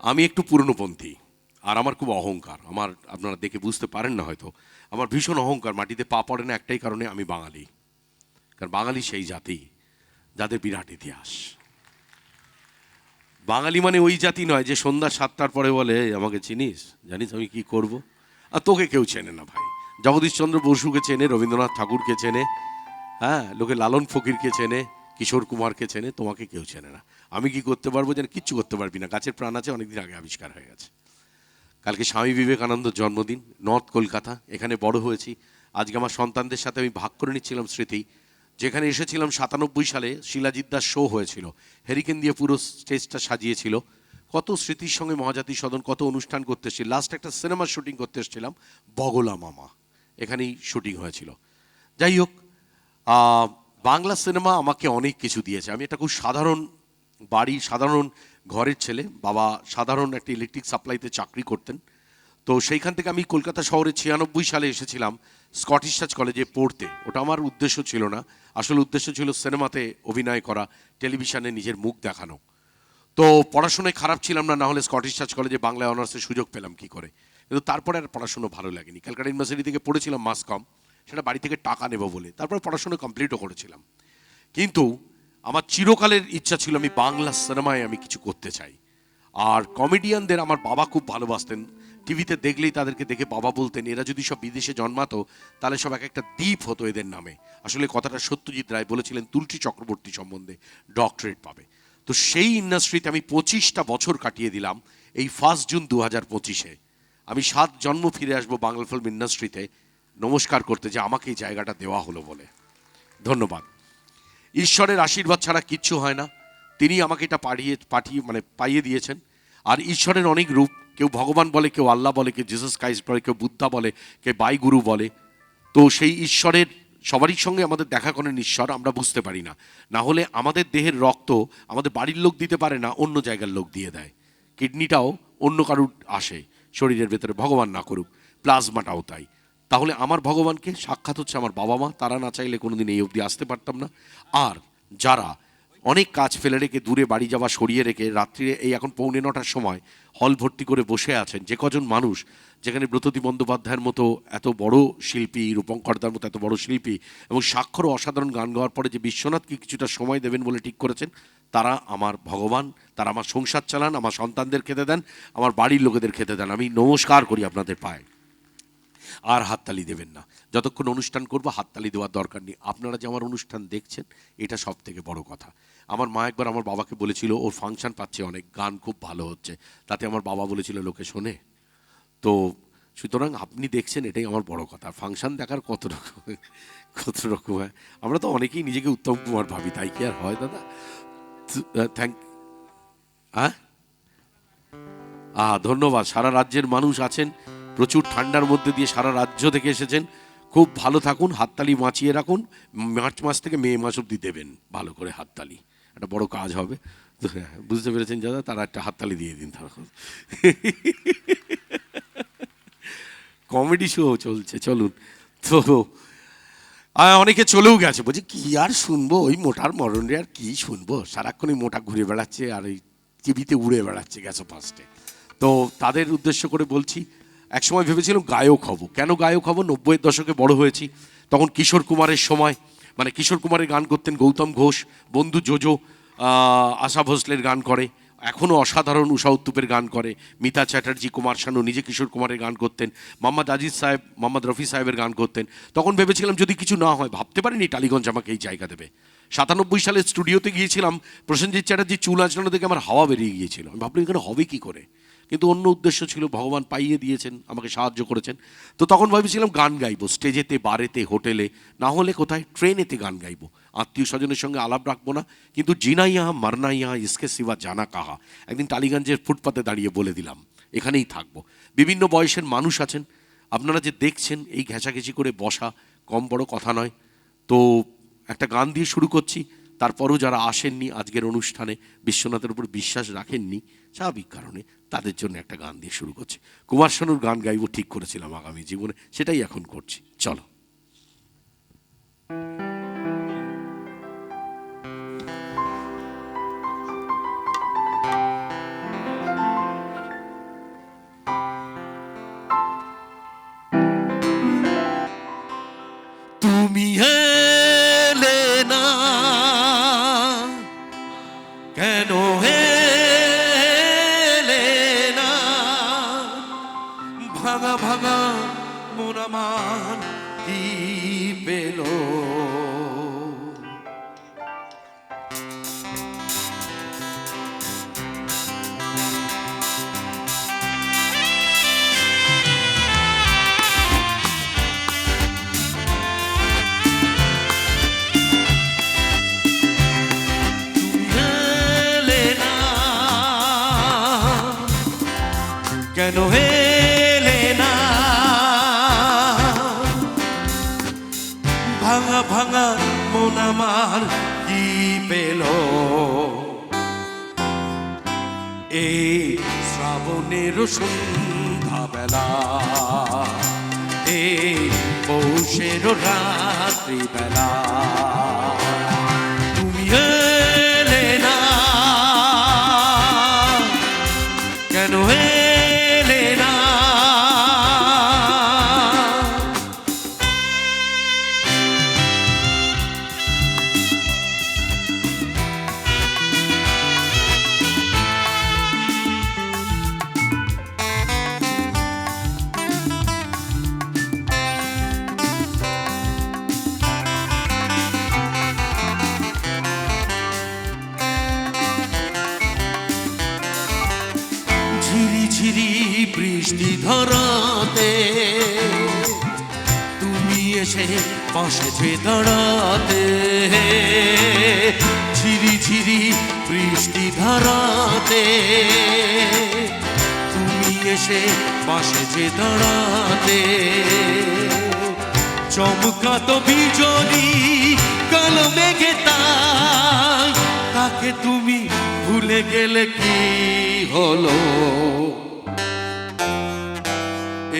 আমি একটু পুরনোপন্থী, আর আমার খুব অহংকার। আমার আপনারা দেখে বুঝতে পারেন না হয়তো, আমার ভীষণ অহংকার। মাটিতে পা পড়ে না একটাই কারণে, আমি বাঙালি। কারণ বাঙালি সেই জাতি যাদের বিরাট ইতিহাস। বাঙালি মানে ওই জাতি নয় যে সন্ধ্যা 7টার পরে বলে, "এই আমাকে চিনিস, জানিস আমি কি করব?" আর তোকে কেউ চেনে না ভাই। জগদীশচন্দ্র বসুকে চেনে, রবীন্দ্রনাথ ঠাকুরকে চেনে, হ্যাঁ, লোকে লালন ফকিরকে চেনে, কিশোর কুমারকে চেনে, তোমাকে কেউ চেনে না। আমি কি করতে পারবো? যেন কিচ্ছু করতে পারবি না। গাছের প্রাণ আছে, অনেকদিন আগে আবিষ্কার হয়ে গেছে। কালকে স্বামী বিবেকানন্দর জন্মদিন, নর্থ কলকাতা, এখানে বড় হয়েছি। আজকে আমার সন্তানদের সাথে আমি ভাগ করে নিচ্ছিলাম স্মৃতি। যেখানে এসেছিলাম 97 সালে, শিলাজিৎ দাস শো হয়েছিল, হেরিকেন দিয়ে পুরো স্টেজটা সাজিয়েছিল। কত স্মৃতির সঙ্গে মহাজাতি সদন, কত অনুষ্ঠান করতে এসেছি। লাস্ট একটা সিনেমার শুটিং করতে এসেছিলাম, বগলা মামা, এখানেই শুটিং হয়েছিল। যাই হোক, আহ, বাংলা সিনেমা আমাকে অনেক কিছু দিয়েছে। আমি একটা খুব সাধারণ বাড়ি, সাধারণ ঘরের ছেলে। বাবা সাধারণ একটা ইলেকট্রিক সাপ্লাইতে চাকরি করতেন। তো সেইখান থেকে আমি কলকাতা শহরে 96 সালে এসেছিলাম স্কটিশ চার্চ কলেজে পড়তে। ওটা আমার উদ্দেশ্য ছিল না, আসল উদ্দেশ্য ছিল সিনেমাতে অভিনয় করা, টেলিভিশনে নিজের মুখ দেখানো। তো পড়াশোনায় খারাপ ছিলাম না, না হলে স্কটিশ চার্চ কলেজে বাংলা অনার্সের সুযোগ পেলাম কি করে। কিন্তু তারপরে আর পড়াশুনো ভালো লাগেনি। ক্যালকাটা ইউনিভার্সিটি থেকে পড়েছিলাম মাস কম, সেটা বাড়ি থেকে টাকা নেব বলে। তারপরে পড়াশোনা কমপ্লিটও করেছিলাম। কিন্তু আমার চিরকালের ইচ্ছা ছিল আমি বাংলা সিনেমায় আমি কিছু করতে চাই। আর কমেডিয়ানদের আমার বাবা খুব ভালোবাসতেন। টিভিতে দেখলেই তাদেরকে দেখে বাবা বলতেন, এরা যদি সব বিদেশে জন্মাতো তাহলে সব এক একটা দ্বীপ হতো এদের নামে। আসলে কথাটা সত্যজিৎ রায় বলেছিলেন তুলসী চক্রবর্তী সম্বন্ধে, ডক্টরেট পাবে। তো সেই ইন্ডাস্ট্রিতে আমি 25টা বছর কাটিয়ে দিলাম। এই 1 জুন 2025-এ আমি 7 জন্ম ফিরে আসবো বাংলা ফিল্ম ইন্ডাস্ট্রিতে নমস্কার করতে, যে আমাকে এই জায়গাটা দেওয়া হলো বলে। ধন্যবাদ। ঈশ্বরের আশীর্বাদ ছাড়া কিচ্ছু হয় না। তিনি আমাকে এটা পাইয়ে দিয়েছেন। আর ঈশ্বরের অনেক রূপ, কেউ ভগবান বলে, কেউ আল্লাহ বলে, কেউ জিসাস ক্রাইস্ট বলে, কেউ বুদ্ধা বলে, কেউ বাইগুরু বলে। তো সেই ঈশ্বরের সবারই সঙ্গে আমাদের দেখা করেন ঈশ্বর, আমরা বুঝতে পারি না। না হলে আমাদের দেহের রক্ত আমাদের বাড়ির লোক দিতে পারে না, অন্য জায়গার লোক দিয়ে দেয়। কিডনিটাও অন্য কারুর আসে শরীরের ভেতরে, ভগবান না করুক। প্লাজমাটাও তাই। তাহলে আমার ভগবানকে সাক্ষাৎ হচ্ছে আমার বাবা মা, তারা না চাইলে কোনোদিন এই অবধি আসতে পারতাম না। আর যারা অনেক কাজ ফেলে রেখে দূরে বাড়ি যাওয়া সরিয়ে রেখে রাত্রিরে এই এখন 9:45-র সময় হল ভর্তি করে বসে আছেন, যে কজন মানুষ, যেখানে ব্রততী বন্দ্যোপাধ্যায়ের মতো এত বড় শিল্পী, রূপঙ্করদার মতো এত বড় শিল্পী, এবং স্বাক্ষরও অসাধারণ গান গাওয়ার পরে যে বিশ্বনাথকে কিছুটা সময় দেবেন বলে ঠিক করেছেন, তারা আমার ভগবান। তারা আমার সংসার চালান, আমার সন্তানদের খেতে দেন, আমার বাড়ির লোকেদের খেতে দেন। আমি নমস্কার করি আপনাদের পায়ে। আর হাততালি দেবেন না। যতক্ষণ অনুষ্ঠান করবো হাততালি দেওয়ার দরকার নেই। আপনারা যে আমার অনুষ্ঠান দেখছেন, এটা সব থেকে বড় কথা। আমার মা একবার আমার বাবাকে বলেছিল, ওর ফাংশন পাচ্ছে অনেক, গান খুব ভালো হচ্ছে। তাতে আমার বাবা বলেছিল, লোকে শোনে। তো সুতরাং আপনি দেখছেন, এটাই আমার বড় কথা। ফাংশন দেখার কত রকম হয়। আমরা তো অনেকেই নিজেকে উত্তম কুমার ভাবি, তাই কি আর হয় দাদা? থ্যাংক। হ্যাঁ, ধন্যবাদ। সারা রাজ্যের মানুষ আছেন, প্রচুর ঠান্ডার মধ্যে দিয়ে সারা রাজ্য থেকে এসেছেন। খুব ভালো থাকুন, হাততালি বাঁচিয়ে রাখুন। মার্চ মাস থেকে মে মাস অবধি দেবেন ভালো করে হাততালি, একটা বড় কাজ হবে। তো হ্যাঁ, বুঝতে পেরেছেন দাদা, তারা একটা হাততালি দিয়ে দিন তারা। কমেডি শো চলছে, চলুন। তো অনেকে চলেও গেছে, বলছি কি আর শুনবো, ওই মোটার মরণে আর কি শুনবো, সারাক্ষণ ওই মোটা ঘুরে বেড়াচ্ছে আর ওই টিভিতে উড়ে বেড়াচ্ছে গ্যাসো ফার্স্টে। তো তাদের উদ্দেশ্য করে বলছি, একসময় ভেবেছিলাম গায়ক হব। কেন গায়ক হব? 90-এর দশকে বড় হয়েছি, তখন কিশোর কুমারের সময়। মানে কিশোর কুমারের গান করতেন গৌতম ঘোষ, বন্ধু জোজো, আশা ভোসলের গান করে, এখনও অসাধারণ উষা উত্তুপের গান করে, মিতা চ্যাটার্জি, কুমার শানু নিজে কিশোর কুমারের গান করতেন, মোহাম্মদ আজিজ সাহেব, মোহাম্মদ রফি সাহেবের গান করতেন। তখন ভেবেছিলাম যদি কিছু না হয়, ভাবতে পারিনি টালিগঞ্জ আমাকে এই জায়গা দেবে। 97 সালে স্টুডিওতে গিয়েছিলাম, প্রসেনজিৎ চ্যাটার্জির চুল আঁচড়ানো দেখে আমার হাওয়া বেরিয়ে গিয়েছিল। আমি ভাবলাম এখানে হবে কি করে, কিন্তু অন্য উদ্দেশ্য ছিল, ভগবান পাইয়ে দিয়েছেন, আমাকে সাহায্য করেছেন। তো তখন ভেবেছিলাম গান গাইবো, স্টেজেতে, বারেতে, হোটেলে, না হলে কোথায় ট্রেনেতে গান গাইবো। আত্মীয় স্বজনের সঙ্গে আলাপ রাখবো না, কিন্তু জিনা ইহা মারনা ইহা ইসকে সিবা জানা কাহা। একদিন টালিগঞ্জের ফুটপাতে দাঁড়িয়ে বলে দিলাম, এখানেই থাকবো। বিভিন্ন বয়সের মানুষ আছেন, আপনারা যে দেখছেন, এই ঘেঁষাঘেঁষি করে বসা কম বড় কথা নয়। তো একটা গান দিয়ে শুরু করছি। তারপরও যারা আসেননি আজকের অনুষ্ঠানে, বিশ্বনাথের উপর বিশ্বাস রাখেননি স্বাভাবিক কারণে, তাদের জন্য একটা গান দিয়ে শুরু করছি। কুমার শানুর গান গাইব ঠিক করেছিলাম আগামী জীবনে, সেটাই এখন করছি। চলো। ভাঙা ভাঙা মন আমার কি পেল। কেন এলে না, ভাঙা ভাঙা মন আমার কি পেল। এই শ্রাবণের সন্ধ্যা বেলা, এই পৌষের রাত্রি বেলা, তুমি এলে না, কেন এলে না। ঝিরি ঝিরি বৃষ্টি ধরাতে তুমি এসে বসেছে দাঁড়াতে। ঝিরি ঝিরি বৃষ্টি ধরাতে তুমি এসে বসেছে দাঁড়াতে। চমকাতো বিজলি কালো মেঘে তাই, তাকে তুমি ভুলে গেলে কি হলো।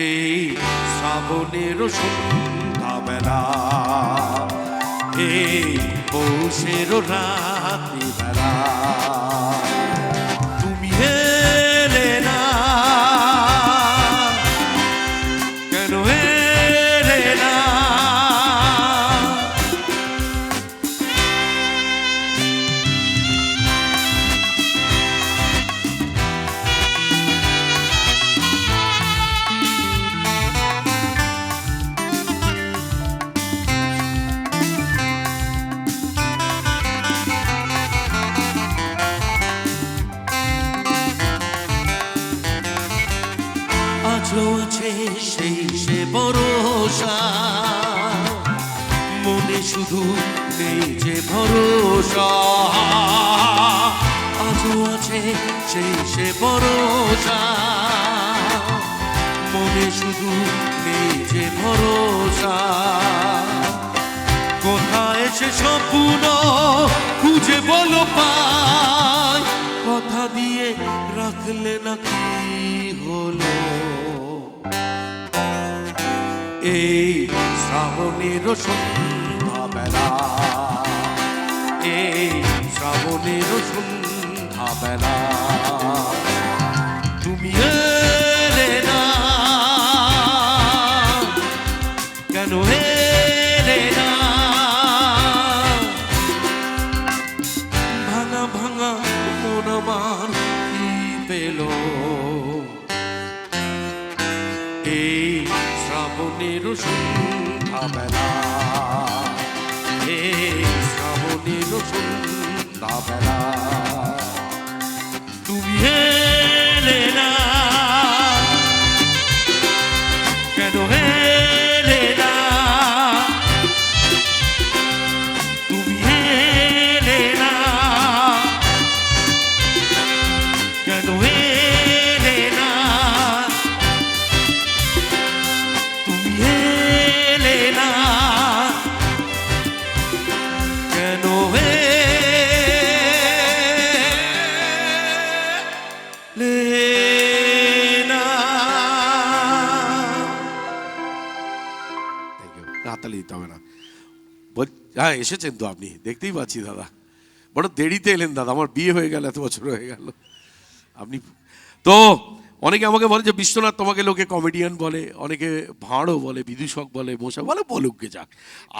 এই শ্রাবণের সন্ধ্যা বেলা, এই পৌষের রাত্রি বেলা, তুমি এলে না, কেন এলে না। আজও আছে সেই সে ভরসা, মনে শুধু নেই যে ভরসা। আজও আছে সেই সে ভরসা, মনে শুধু নেই যে ভরসা। কোথায় সে স্বপ্ন খুঁজে বলো পাই, কথা দিয়ে রাখলে না কি হলো। এই শ্রাবণের সন্ধ্যা বেলা, এই শ্রাবণের সন্ধ্যা বেলা, তুমি এলে না, কেন এলে না। ভাঙা ভাঙা মন আমার কি পেল। এই শ্রাবণের সন্ধ্যা বেলা, এই শ্রাবণের সন্ধ্যা বেলা, তুমি এলে না, কেন এলে না। তুমি এলে না, কেন এলে না। তুমি এলে না, কেন এলে না। হাততালি দিতে হবে না। হ্যাঁ, এসেছেন তো আপনি, দেখতেই পাচ্ছি দাদা। বড় দেরিতে এলেন দাদা, আমার বিয়ে হয়ে গেল, এত বছর হয়ে গেল। আপনি তো অনেকে আমাকে বলে যে বিশ্বনাথ তোমাকে লোকে কমেডিয়ান বলে, অনেকে ভাঁড়ও বলে, বিদূষক বলে, মশা বলে, বলুক গে যাক।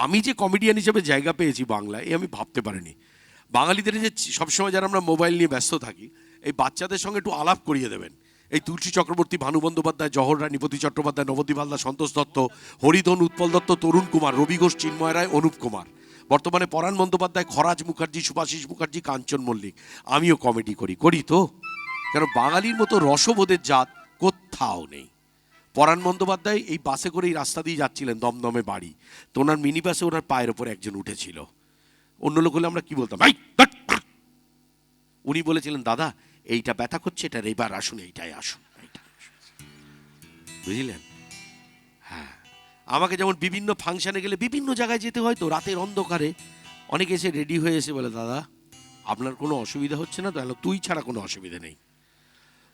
আমি যে কমেডিয়ান হিসেবে জায়গা পেয়েছি বাংলায়, আমি ভাবতে পারিনি। বাঙালিদের যে সবসময় যারা আমরা মোবাইল নিয়ে ব্যস্ত থাকি, এই বাচ্চাদের সঙ্গে একটু আলাপ করিয়ে দেবেন। এই তুলসী চক্রবর্তী, ভানু বন্দ্যোপাধ্যায়, জহর রায়, নিপতি চট্টোপাধ্যায়, নবদ্বীপ হালদার, সন্তোষ দত্ত, হরিধন, উৎপল দত্ত, তরুণ কুমার, রবি ঘোষ, চিন্ময় রায়, অনুপ কুমার, বর্তমানে পরাণ বন্দ্যোপাধ্যায়, খরাজ মুখার্জি, সুভাষিস মুখার্জি, কাঞ্চন মল্লিক। আমিও কমেডি করি তো, কেন বাঙালির মতো রসবোধের জাত কোথাও নেই। পরাণ বন্দ্যোপাধ্যায় এই বাসে করে এই রাস্তা দিয়ে যাচ্ছিলেন দমদমে বাড়ি, তো ওনার মিনি বাসে ওনার পায়ের ওপর একজন উঠেছিল। অন্য লোক হলে আমরা কি বলতাম, ভাই উনি বলেছিলেন, দাদা এইটা ব্যথা করছে, এটার এইবার আসুন, এইটাই আসুন, বুঝলেন? হ্যাঁ, আমাকে যেমন বিভিন্ন ফাংশনে গেলে বিভিন্ন জায়গায় যেতে হয়, তো রাতের অন্ধকারে অনেকে এসে রেডি হয়ে এসে বলে, দাদা আপনার কোনো অসুবিধা হচ্ছে না? তাহলে তুই ছাড়া কোনো অসুবিধা নেই,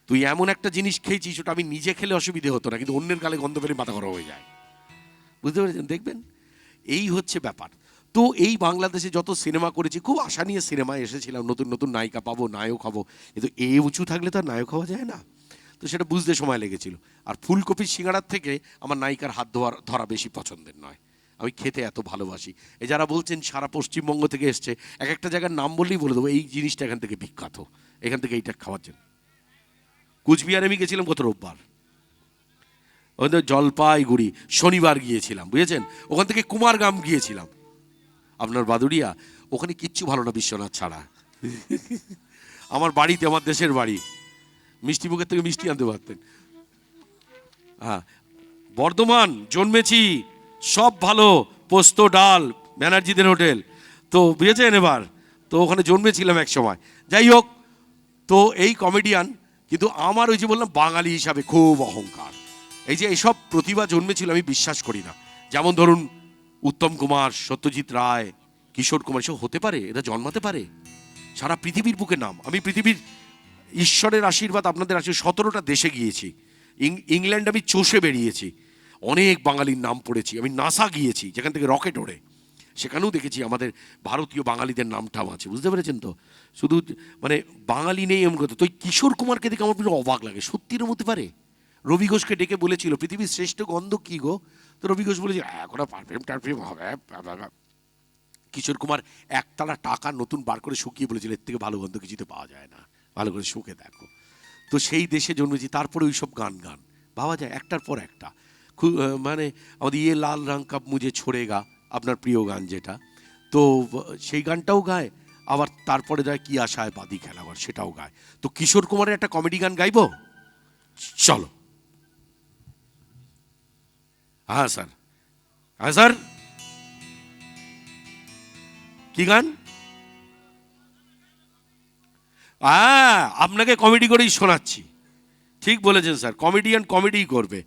তুই এমন একটা জিনিস খেয়েছিস ওটা আমি নিজে খেলে অসুবিধে হতো না, কিন্তু অন্যের গালে গন্ধ পেলে মাথা গরম হয়ে যায়। বুঝতে পেরেছেন? দেখবেন এই হচ্ছে ব্যাপার। তো এই বাংলাদেশে যত সিনেমা করেছি, খুব আশা নিয়ে সিনেমায় এসেছিলাম, নতুন নতুন নায়িকা পাবো, নায়ক হবো, কিন্তু এ উঁচু থাকলে তো আর নায়ক হওয়া যায় না। তো সেটা বুঝতে সময় লেগেছিল। আর ফুলকপির সিঙ্গাড়ার থেকে আমার নায়িকার হাত ধরা বেশি পছন্দের নয়, আমি খেতে এত ভালোবাসি। এই যারা বলছেন সারা পশ্চিমবঙ্গ থেকে এসছে, এক একটা জায়গার নাম বললেই বলে দেবো এই জিনিসটা এখান থেকে বিখ্যাত, এখান থেকে এইটা খাওয়ার জন্য। কুচবিহারে আমি গেছিলাম গত রোববার, ওদের জলপাইগুড়ি শনিবার গিয়েছিলাম, বুঝেছেন? ওখান থেকে কুমারগ্রাম গিয়েছিলাম, আপনার বাদুড়িয়া, ওখানে কিচ্ছু ভালো না বিশ্বনাথ ছাড়া। আমার বাড়িতে, আমার দেশের বাড়ি, মিষ্টি মুখের থেকে মিষ্টি আনতে পারতেন। হ্যাঁ, বর্ধমান জন্মেছি, সব ভালো, পোস্ত ডাল, ব্যানার্জিদের হোটেল, তো বুঝেছেন এবার, তো ওখানে জন্মেছিলাম এক সময়। যাই হোক, তো এই কমেডিয়ান, কিন্তু আমার ওই যে বললাম বাঙালি হিসাবে খুব অহংকার। এই যে এইসব প্রতিভা জন্মেছিল আমি বিশ্বাস করি না। যেমন ধরুন উত্তম কুমার, সত্যজিৎ রায়, কিশোর কুমার, এসব হতে পারে, এরা জন্মাতে পারে? সারা পৃথিবীর বুকে নাম, আমি পৃথিবীর ঈশ্বরের আশীর্বাদ, আপনাদের আশীর্বাদ, 17টা দেশে গিয়েছি, ইংল্যান্ড আমি চষে বেরিয়েছি, অনেক বাঙালির নাম পড়েছি, আমি নাসা গিয়েছি যেখান থেকে রকেট ওড়ে, সেখানেও দেখেছি আমাদের ভারতীয় বাঙালিদের নামটাও আছে, বুঝতে পেরেছেন তো? শুধু মানে বাঙালি নেই এমন কথা। তো কিশোর কুমারকে দেখে আমার পুরো অবাক লাগে, সত্যির মতে পারে। রবি ঘোষকে ডেকে বলেছিল পৃথিবীর শ্রেষ্ঠ গন্ধ কী গো, তো রবি ঘোষ বলেছে এখন পারফিউম টারফিউম হবে। কিশোর কুমার একতলা টাকা নতুন বার করে শুকিয়ে বলেছিল এর থেকে ভালো গন্ধ কিছুতে পাওয়া যায় না, ভালো করে শুকে দেখো। তো সেই দেশে জন্মেছি, তারপরে ওই সব গান ভাবা যায় একটার পর একটা। খুব মানে আমাদের ইয়ে লাল রং কাব মুঝে ছোড়েগা, আপনার প্রিয় গান যেটা, তো সেই গানটাও গায়, আবার তারপরে যায় কি আশায় বাদি খেলাবার, সেটাও গায়। তো কিশোর কুমারের একটা কমেডি গান গাইবো, চলো। হ্যাঁ স্যার, হ্যাঁ স্যার, কি গান? হ্যাঁ, আপনাকে কমেডি করেই শোনাচ্ছি। ঠিক বলেছেন স্যার, কমেডিয়ান কমেডিই করবে।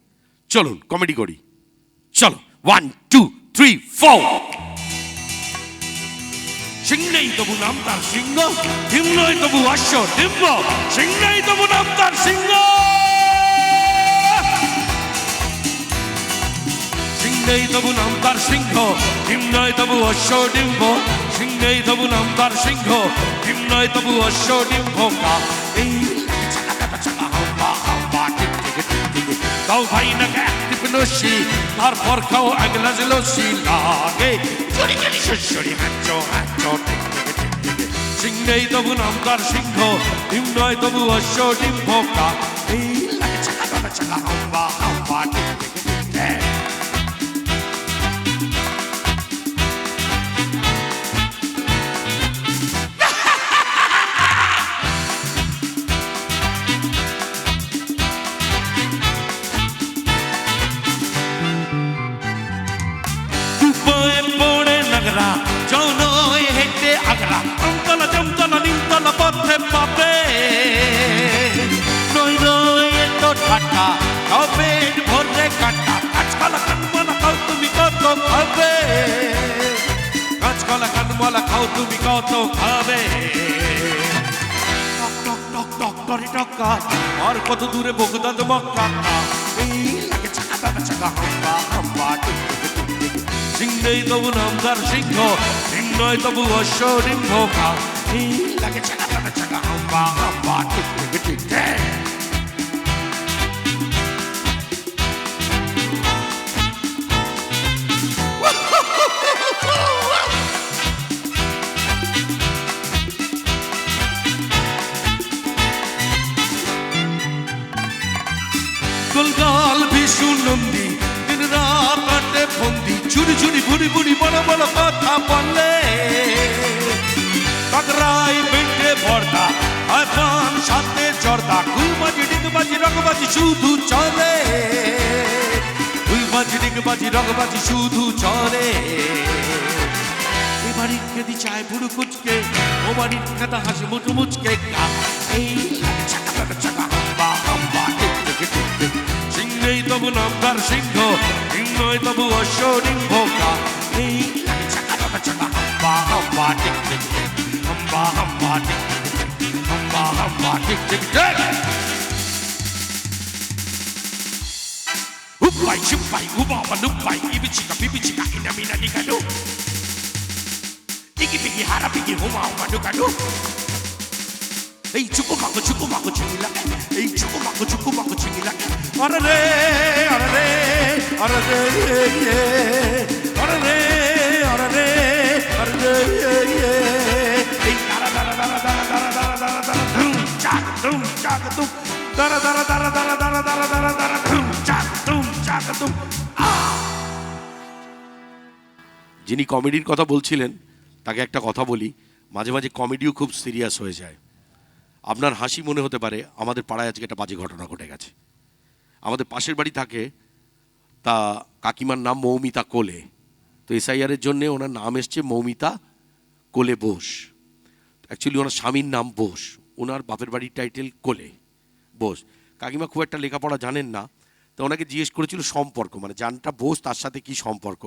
চলুন কমেডি করি, চলো 1 2 3 4। সিংহ নেই তবু নাম তার সিংহ, ডিম নয় তবু অশ্ব ডিম্ব, সিংহ নেই তবু নাম তার সিংহ, সিংহ নেই তবু নাম তার সিংহ, ডিম নয় তবু অশ্ব ডিম্ব, সিংহ নেই তবু নাম তার সিংহ, ডিম নয় তবু অশ্ব ডিম্ব। এই দাও ভাই না একটি নসি, তারপর খাও এক গ্লাস লস্যি, লাগে চড়ি চড়ি শস্যরি হাঁচ হাঁচ। সিংহ নেই তবু নাম তার সিংহ, ডিম নয় তবু অশ্ব ডিম্ব। এই লাগে চাকা চাকা চাকা হাম্বা হাম্বা টিক টিক টিক। জনই হেঁটে আগরা, আমতলা জমতলা নিমতলা পথে পাবে, নই নই এত ঠাট্টা, খাও পেট ভরে কাটা, কাঁচকলা কানমলা খাও তুমি কত খাবে, কাঁচকলা কানমলা খাও তুমি কত খাবে। টক টক টক টক টরি টক্কা, আর কত দূরে বগদাদ মক্কা, এই লাগে চাকা চাকা চাকা হাম্বা হাম্বা টিক টিক টিক। সিংহ নেই তবু নাম তার সিংহ, ডিম নয় তবু অশ্ব ডিম্ব। এই লাগে চাকা চাকা চাকা হাম্বা হাম্বা টিক টিক টিক। গোলগাল বিশু নন্দী দিন রাত কাটে বন্দি চুরি চুরি ভুরি ভুরি বড় বড় কথা বললে কাকরাই বেটে ভর্তা আর পান সাথে জর্দা গুলবাজি ডিগবাজি রগবাজি শুধু চলে গুলবাজি ডিগবাজি রগবাজি শুধু চলে এবাড়ির খেদি চায় বুড়ো কুচকে ও বাড়ির খেতা হাসি মুচু মুচকে এই চাকা চাকা হাম্বা হাম্বা টিক টিক টিক টিক সিংহেই তবু নামদার সিংহ সিংহই তবু অশ্বরিংহ এই চাকা চাকা হাম্বা হাম্বা টিক টিক টিক হাম্বা হাম্বা টিক টিক টিক হাম্বা হাম্বা টিক টিক টিক হুপাই শিপাই হুবাবা নুপাই ibichika bibichika inamina nikado Pigi pigi hara pigi huma huma dukadu Ei chuku maku chingila Ei chuku maku chingila Arare arare arare arare arare arare Ei dara dara dara dara dara dara dara dara dum chak dum dara dara dara dara dara dara dara dara dum chak dum যিনি কমেডির কথা বলছিলেন তাকে একটা কথা বলি মাঝে মাঝে কমেডিও খুব সিরিয়াস হয়ে যায় আপনার হাসি মনে হতে পারে আমাদের পাড়ায় আজকে একটা বাজে ঘটনা ঘটে গেছে আমাদের পাশের বাড়ি থাকে তা কাকিমার নাম মৌমিতা কোলে তো এসআইআরের জন্য ওনার নাম এসছে মৌমিতা কোলে বোস অ্যাকচুয়ালি ওনার স্বামীর নাম বোস ওনার বাপের বাড়ির টাইটেল কোলে বোস কাকিমা খুব একটা লেখাপড়া জানেন না তো ওনাকে জিজ্ঞেস করেছিল সম্পর্ক মানে জানটা বোস তার সাথে কি সম্পর্ক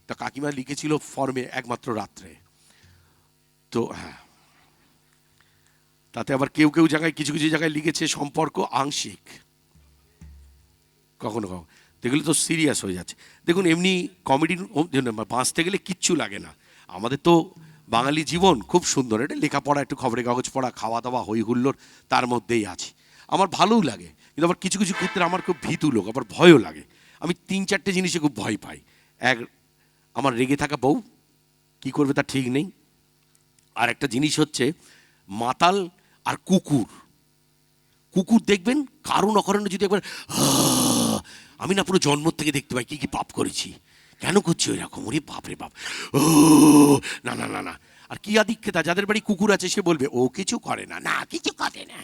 তা কাকিমা লিখেছিল ফর্মে একমাত্র রাত্রে তো হ্যাঁ তাতে আবার কেউ কেউ জায়গায় কিছু কিছু জায়গায় লিখেছে সম্পর্ক আংশিক কখনো কখনো দেখলে তো সিরিয়াস হয়ে যাচ্ছে দেখুন এমনি কমেডির জন্য বাঁচতে গেলে কিচ্ছু লাগে না আমাদের তো বাঙালি জীবন খুব সুন্দর এটা লেখাপড়া একটু খবরের কাগজ পড়া খাওয়া দাওয়া হই হুল্লোড় তার মধ্যেই আছি আমার ভালোও লাগে কিন্তু আবার কিছু কিছু ক্ষেত্রে আমার খুব ভীতু লোক আবার ভয়ও লাগে আমি 3-4টে জিনিসে খুব ভয় পাই এক আমার রেগে থাকা বউ কি করবে তা ঠিক নেই আর একটা জিনিস হচ্ছে মাতাল আর কুকুর কুকুর দেখবেন কারণ অকারণে যদি একবার আমি না পুরো জন্ম থেকে দেখতে পাই কি কি পাপ করেছি কেন করছি ওই রকম ওরে বাপ রে বাপ ও না না না না আর কি আদিক্ষেতা যাদের বাড়ি কুকুর আছে সে বলবে ও কিছু করে না না কিছু করে না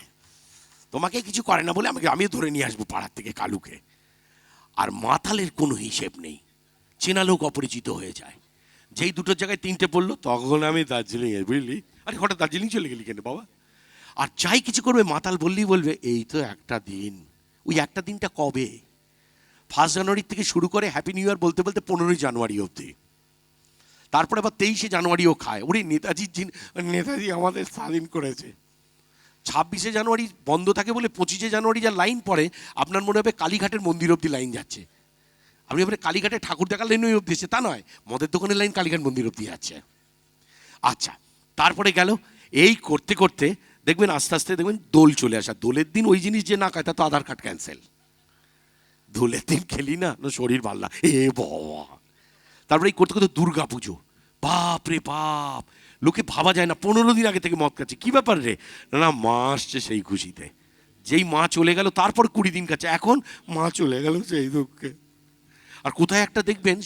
তোমাকে কিছু করে না বলে আমিও ধরে নিয়ে আসবো পাড়ার থেকে কালুকে আর মাতালের কোনো হিসেব নেই চেনা লোক অপরিচিত হয়ে যায় যেই দুটোর জায়গায় 3টে পড়লো তখন আমি দার্জিলিংয়ে বুঝলি আরে হঠাৎ দার্জিলিং চলে গেলি কেন বাবা আর যাই কিছু করবে মাতাল বললেই বলবে এই তো একটা দিন ওই একটা দিনটা কবে 1 জানুয়ারি থেকে শুরু করে হ্যাপি নিউ ইয়ার বলতে বলতে 15 জানুয়ারি অবধি তারপরে আবার 23 জানুয়ারিও খায় ওরে নেতাজি আমাদের স্বাধীন করেছে 26 জানুয়ারি বন্ধ থাকে বলে 25 জানুয়ারি যা লাইন পড়ে আপনার মনে হবে কালীঘাটের মন্দির অবধি লাইন যাচ্ছে আপনি আপনার কালীঘাটে ঠাকুর দেখার লাইন ওই অবধি তা নয় মদের দোকানের লাইন কালীঘাট মন্দির অবধি যাচ্ছে আচ্ছা তারপরে গেল এই করতে করতে দেখবেন আস্তে আস্তে দেখবেন দোল চলে আসা দোলের দিন ওই জিনিস যে না খায় তা তো আধার কার্ড ক্যান্সেল দোলের দিন খেলি না শরীর ভাল না এ বাবা তারপরে এই করতে করতে দুর্গা পুজো বাপ রে বাপ লোকে ভাবা যায় না 15 দিন আগে থেকে মদ খাচ্ছে কি ব্যাপার রে না মা আসছে সেই খুশিতে যেই মা চলে গেল তারপর 20 দিন খাচ্ছে এখন মা চলে গেল সেই দুঃখে আর কোথায় একটা দেখবেন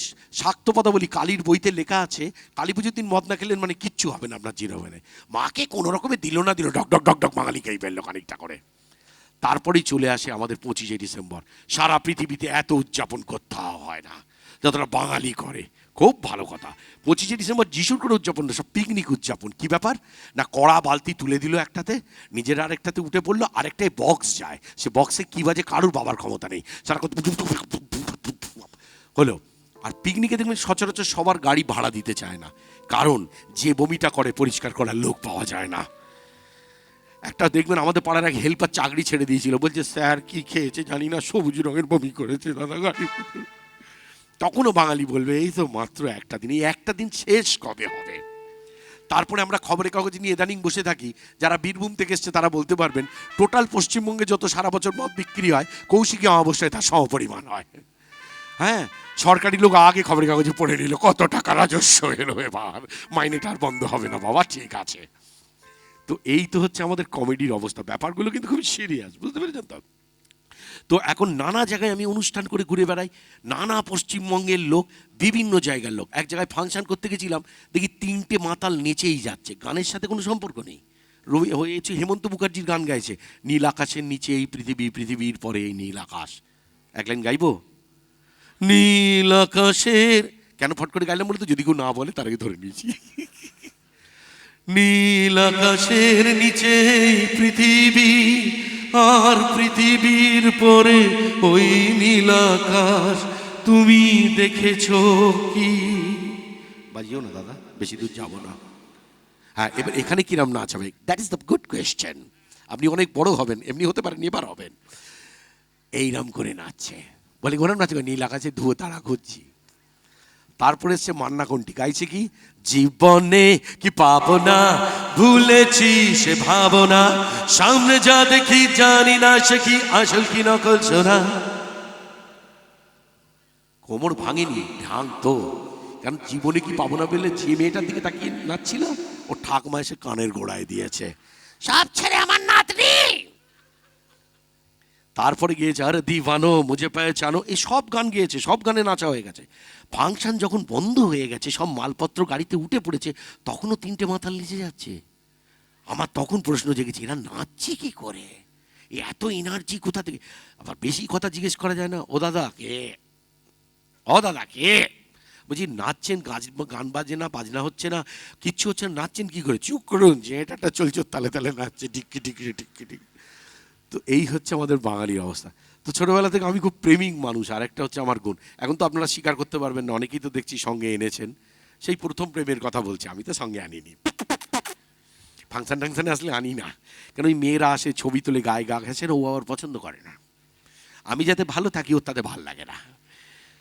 শাক্তপদা বলি কালীর বইতে লেখা আছে কালী পুজোর দিন মদ না খেলেন মানে কিচ্ছু হবে না আপনার জিরো হবে না মাকে কোনো রকমে দিল না দিল ডক ডক ডক ডক বাঙালিকেই ফেললো খানিকটা করে তারপরেই চলে আসে আমাদের 25 ডিসেম্বর সারা পৃথিবীতে এত উদযাপন করতে হয় না যতটা বাঙালি করে খুব ভালো কথা 25 ডিসেম্বর যিশুর করে উদযাপন না সব পিকনিক উদযাপন কি ব্যাপার না কড়া বালতি তুলে দিল একটাতে নিজের আরেকটাতে উঠে পড়লো আরেকটাই বক্স যায় সে বক্সে কি বাজে কারুর বাবার ক্ষমতা নেই সারাক্ষণ হলো আর পিকনিকে দেখবেন সচরাচর সবার গাড়ি ভাড়া দিতে চায় না কারণ যে বমিটা করে পরিষ্কার করার লোক পাওয়া যায় না একটা দেখবেন আমাদের পাড়ার এক হেল্পার চাকরি ছেড়ে দিয়েছিল বলছে স্যার কি খেয়েছে জানি না সবুজ রঙের বমি করেছে দাদা গাড়ি তখনও বাঙালি বলবে এই তো মাত্র একটা দিন এই একটা দিন শেষ কবে হবে তারপরে আমরা খবরের কাগজ নিয়ে ইদানিং বসে থাকি যারা বীরভূম থেকে এসছে তারা বলতে পারবেন টোটাল পশ্চিমবঙ্গে যত সারা বছর মদ বিক্রি হয় কৌশিকী অমাবস্যায় তার সমপরিমাণ হয় হ্যাঁ সরকারি লোক আগে খবরের কাগজে পড়ে নিল কত টাকা রাজস্ব এলো এবার মাইনেটা আর বন্ধ হবে না বাবা ঠিক আছে তো এই তো হচ্ছে আমাদের কমেডির অবস্থা ব্যাপারগুলো কিন্তু খুব সিরিয়াস বুঝতে পেরেছেন তো এখন নানা জায়গায় আমি অনুষ্ঠান করে ঘুরে বেড়াই, নানা পশ্চিমবঙ্গের লোক, বিভিন্ন জায়গার লোক। এক জায়গায় ফাংশন করতে গেছিলাম, দেখি 3টে মাতাল নেচেই যাচ্ছে, গানের সাথে কোনো সম্পর্ক নেই। রবি হয়েছে হেমন্ত মুখার্জির গান গাইছে, নীল আকাশের নিচে এই পৃথিবী, পৃথিবীর পরে এই নীল আকাশ। এক লাইন গাইবো, নীল আকাশের, কেন ফট করে গাইলাম বলে তো, যদি কেউ না বলে তার আগে ধরে নিয়েছি। নীল আকাশের নিচে পৃথিবী, আর পৃথিবীর পরে ওই নীল আকাশ, তুমি দেখেছো কি। বাজিও না দাদা, বেশি দূর যাবো না। হ্যাঁ, এবার এখানে কিরাম নাচ হবে, that is the good question. আপনি অনেক বড় হবেন, এমনি হতে পারেন, এবার হবেন। এইরাম করে নাচছে, বলে ওরাম নাচ, নীল আকাশে ধুয়ো তারা খুঁজছি। তারপরে এসছে মান্না কোনটি, গাইছে কি, জীবনে কি পাবো না, ভুলেছি সে ভাবনা, সামনে যা দেখি জানি না সে কি আসল কি নকল সোনা। কোমর ভাঙেনি, ঢাং তো, কারণ জীবনে কি পাবো না বলে যে মেয়েটার দিকে তাকিয়ে নাচছিল, ও ঠাকমা এসে কানের গোড়ায় দিয়েছে, সব ছেড়ে আমার নাতনি। তারপরে গিয়েছে আরে দিওয়ানো মুঝে পেহচানো, এই সব গান গিয়েছে, সব গানে নাচা হয়ে গেছে। ফাংশন যখন বন্ধ হয়ে গেছে, সব মালপত্র গাড়িতে উঠে পড়েছে, তখনও 3টে মাতাল নিচে যাচ্ছে। আমার তখন প্রশ্ন জেগেছে, এরা নাচছে কি করে, এত এনার্জি কোথা থেকে। আবার বেশি কথা জিজ্ঞেস করা যায় না, ও দাদা কে, ও দাদা কে, বলছি নাচছেন, গান বাজে না, বাজনা হচ্ছে না, কিচ্ছু হচ্ছে না, নাচছেন কি করে, চুপ করুন, যে এটা চলছে তালে তালে নাচছে, টিকি টিকি টিকি টিকি। তো এই হচ্ছে আমাদের বাঙালির অবস্থা। তো ছোটোবেলা থেকে আমি খুব প্রেমিক মানুষ, আর একটা হচ্ছে আমার গুণ। এখন তো আপনারা স্বীকার করতে পারবেন না, অনেকেই তো দেখছি সঙ্গে এনেছেন, সেই প্রথম প্রেমের কথা বলছি, আমি তো সঙ্গে আনিনি, ফাংশন টাংশনে আসলে আনি না, কেন ওই মেয়েরা আসে ছবি তুলে গায়ে গা ঘেঁষে, ও আবার পছন্দ করে না। আমি যাতে ভালো থাকি ওর তাতে ভাল লাগে না।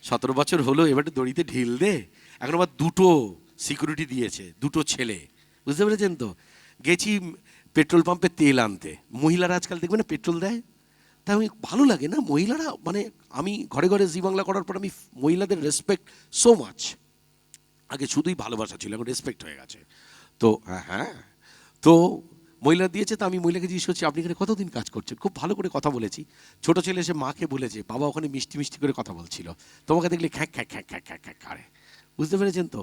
17 বছর হলো, এবারে দড়িতে ঢিল দে। এখন আবার 2টো সিকিউরিটি দিয়েছে, 2টো ছেলে, বুঝতে পেরেছেন তো। গেছি পেট্রোল পাম্পে তেল আনতে, মহিলারা আজকাল দেখবে না পেট্রোল দেয়, তা আমি ভালো লাগে না মহিলারা, মানে আমি ঘরে ঘরে জি বাংলা করার পর আমি মহিলাদের রেসপেক্ট সো মাচ। আগে শুধুই ভালোবাসা ছিল, এখন রেসপেক্ট হয়ে গেছে। তো হ্যাঁ, তো মহিলা দিয়েছে, তো আমি মহিলাকে জিজ্ঞেস করছি আপনি এখানে কতদিন কাজ করছেন, খুব ভালো করে কথা বলেছি। ছোটো ছেলে এসে মাকে বলেছে, বাবা ওখানে মিষ্টি মিষ্টি করে কথা বলছিল, তোমাকে দেখলে খ্যাক খ্যাক খ্যাক খ্যাক খ্যাক খ্যাক করে, বুঝতে পেরেছেন তো।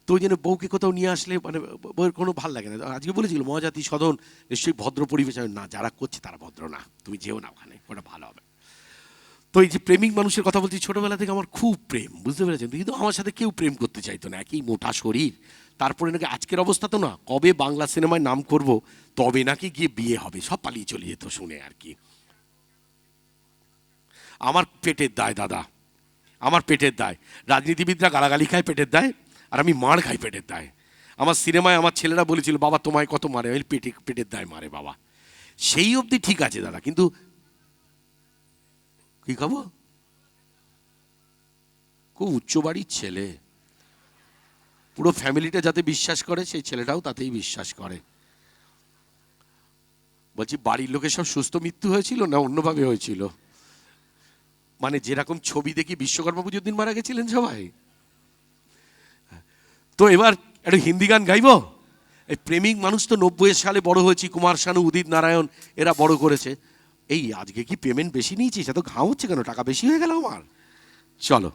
তো ওই জন্য বউকে কোথাও নিয়ে আসলে মানে বউয়ের কোনো ভাল লাগে না। আজকে বলেছিল মহাজাতি সদন নিশ্চয়ই ভদ্র পরিবেশ, না যারা করছে তারা ভদ্র না, তুমি যেও না ওখানে, ওটা ভালো হবে। তো এই যে প্রেমিক মানুষের কথা বলছি, ছোটোবেলা থেকে আমার খুব প্রেম, বুঝতে পেরেছেন, কিন্তু আমার সাথে কেউ প্রেম করতে চাইতো না, একই মোটা শরীর। তারপরে নাকি আজকের অবস্থা তো না, কবে বাংলা সিনেমায় নাম করব তবে নাকি গিয়ে বিয়ে হবে, সব পালিয়ে চলে যেত শুনে আর কি। আমার পেটের দায় দাদা, আমার পেটের দায়। রাজনীতিবিদরা গালাগালি খায় পেটের দায়, আর আমি মার খাই পেটের দায়। আমার সিনেমায় আমার ছেলেরা বলেছিল বাবা তোমায় কত মারে, ওই পেটের দায় মারে বাবা। সেই অবধি ঠিক আছে দাদা, কিন্তু কি খাবো, খুব উচ্চ বাড়ির ছেলে, পুরো ফ্যামিলিটা যাতে বিশ্বাস করে সেই ছেলেটাও তাতেই বিশ্বাস করে। বলছি বাড়ির লোকের সব সুস্থ মৃত্যু হয়েছিল না অন্যভাবে হয়েছিল, মানে যেরকম ছবি দেখি বিশ্বকর্মা পুজোর দিন মারা গেছিলেন সবাই। তো এবার একটু হিন্দি গান গাইব। এই প্রেমিক মানুষ তো 90 সালে বড় হয়েছি, কুমার শানু উদিত নারায়ণ এরা বড় করেছে। এই আজকে কি পেমেন্ট বেশি নিয়েছিস, এত ঘাম হচ্ছে কেন, টাকা বেশি হয়ে গেল আমার। চলো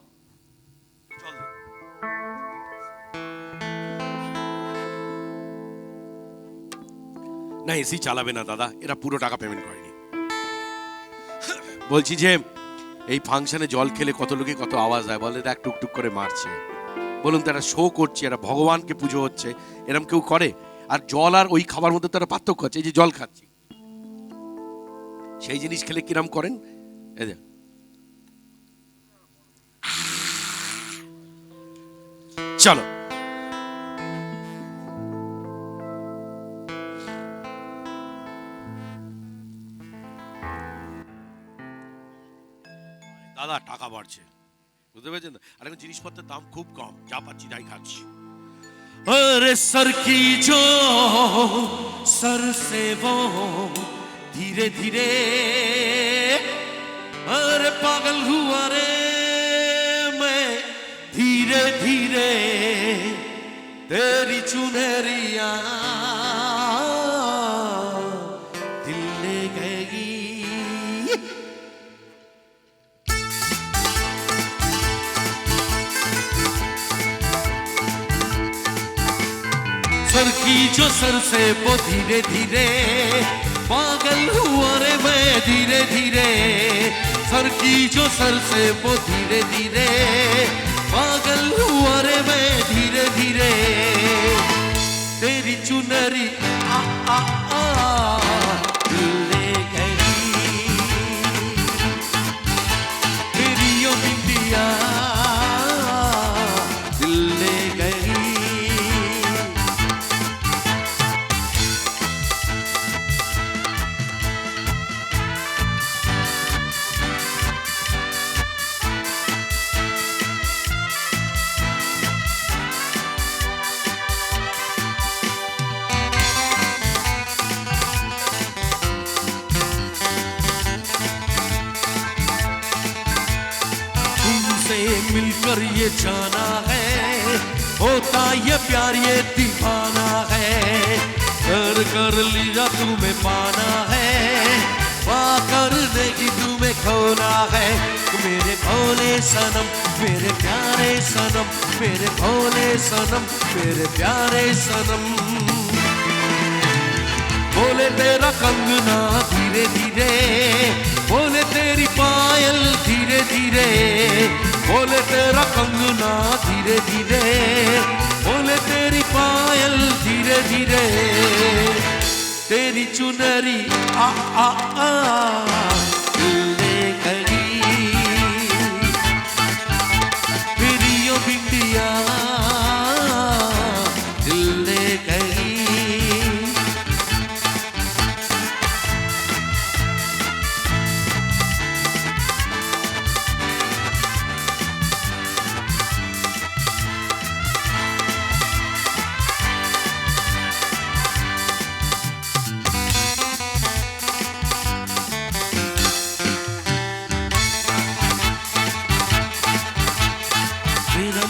না, এসি চালাবে না দাদা, এরা পুরো টাকা পেমেন্ট করেনি। বলছি যে এই ফাংশনে জল খেলে কত লোকে কত আওয়াজ হয়, বলে দেখ টুকটুক করে মারছে। বলুন তো, এরা শো করছে, এরা ভগবানকে পুজো হচ্ছে, এরম কেউ করে? আর জল আর ওই খাবার মধ্যে তারা পার্থক্য আছে। এই যে জল খাচ্ছি, সেই জিনিস খেলে কিরম করেন, এই যে চলো দাদা টাকা বাড়ছে, বুঝতে পেরেছেন তো। আর এখন জিনিসপত্রের দাম খুব কম, যা পাচ্ছি তাই খাচ্ছি। अरे सर की जो सर से वो धीरे धीरे, अरे पागल हुआ रे मैं धीरे धीरे, तेरी चुनरिया दिल ले गई। सर की जो सर से वो धीरे धीरे पागल हुआ रे मैं धीरे धीरे सर की जो सर से वो धीरे धीरे पागल हुआ रे मैं धीरे धीरे तेरी चुनरी आ आ आ दिल ले गई तेरी यो बिंदिया दिल ले गई मिलकर ये जाना है होता ये प्यार ये दीवाना है कर लिया तुम्हें पाना है पाकर नहीं तुम्हें खोना है मेरे भोले सनम मेरे प्यारे सनम मेरे भोले सनम मेरे प्यारे सनम बोले तेरा कंगना धीरे धीरे बोले तेरी पायल धीरे धीरे बोले तेरा कंगना धीरे धीरे बोले तेरी पायल धीरे धीरे तेरी चुनरी आ आ आ दिल ले गई तेरी यो बिंदिया दिल ले गई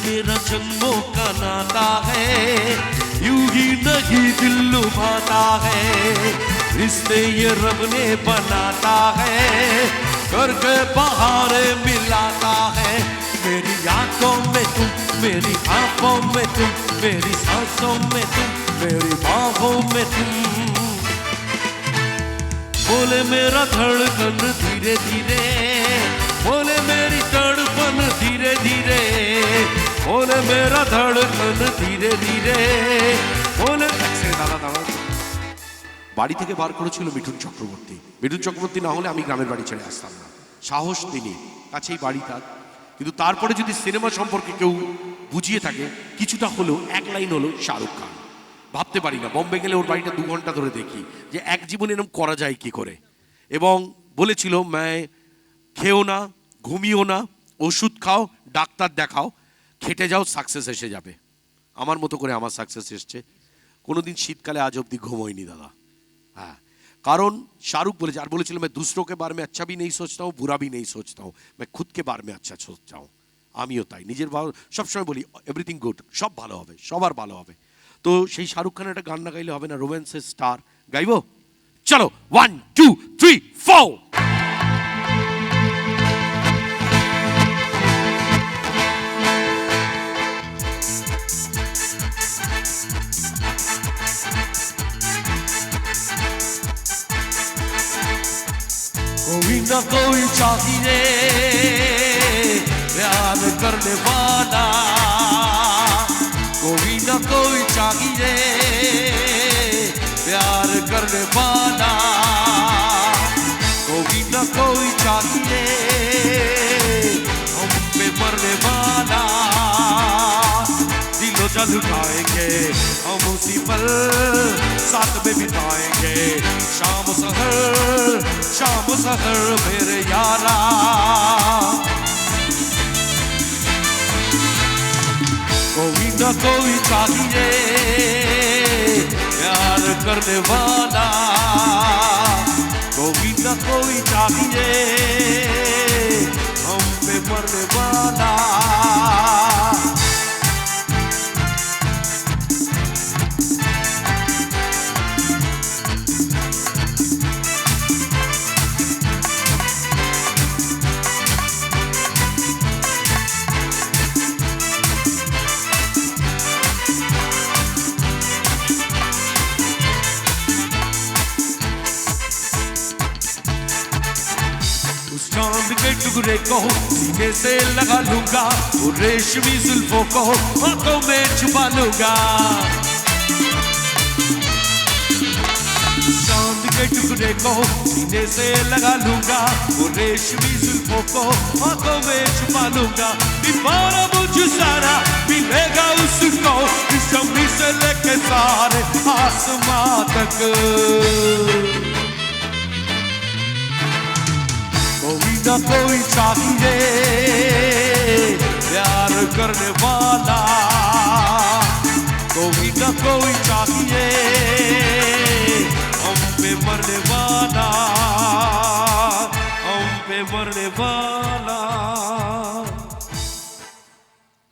मेरा जन्मों का नाता है यूं ही नहीं दिल लुभाता है रिश्ते ये रब ने बनाता है करके बहारे मिलाता है मेरी आंखों में तुम मेरी आंखों में तुम मेरी सांसों में तुम मेरी बाहों में तुम बोले मेरा धड़कन धीरे धीरे बोले मेरी तड़पन धीरे धीरे बोले मेरा धड़कन धीरे धीरे बोले দাদা দাদা বাড়ি থেকে বার করেছিল মিঠুন চক্রবর্তী না হলে আমি গ্রামের বাড়ি ছেড়ে আসতাম না সাহস তিনি কাছেই বাড়ি তার কিন্তু তারপরে যদি সিনেমা সম্পর্কে কেউ বুঝিয়ে থাকে কিছুটা হলেও এক লাইন হলো শাহরুখ খান ভাবতে পারি না বম্বে গেলে ওর বাড়িটা 2 ঘন্টা ধরে দেখি যে এক জীবনে এরকম করা যায় কি করে এবং বলেছিল मैं খেও না ঘুমিও না ওষুধ খাও ডাক্তার দেখাও খেটে যাও সাকসেস এসে যাবে আমার মতো করে আমার সাকসেস এসছে কোনোদিন শীতকালে আজ অবধি ঘুমোইনি দাদা হ্যাঁ कारण शाहरुख बोले আর বলেছিল मैं दूसरों के बारे में अच्छा भी नहीं सोचता हूँ बुरा भी नहीं सोचता हूँ मैं खुद के बारे में अच्छा सोचता हूँ আমিও তাই নিজের সব সময় বলি এভরিথিং গুড সব ভালো হবে সবার ভালো হবে তো সেই শাহরুখ খানের একটা গান না গাইলে হবে না রোম্যান্সের স্টার গাইবো চলো 1 2 3 4 कोई ना कोई चाहिए प्यार करने वाला कोई ना कोई चाहिए प्यार करने वाला कोई ना कोई चाहिए हम पे मरने वाला दिलो जल उठाएंगे हम उसी पल साथ में बिताएंगे शाम सहर मेरे यारा कोई ना कोई चाहिए प्यार करने वाला कोई ना कोई चाहिए हम पे मरने वाला चांद के टुकड़े को सीने से लगा लूंगा, वो रेशमी जुल्फों को आंखों में छुपा लूंगा। चांद के टुकड़े को सीने से लगा लूंगा, वो रेशमी जुल्फों को आंखों में छुपा लूंगा। दीवाना मुझ सारा मिलेगा उसको, जमीन से लेके सारे आसमां तक। कोई ना कोई चाहिए प्यार करने वाला, कोई ना कोई चाहिए हम पे मरने वाला, हम पे मरने वाला।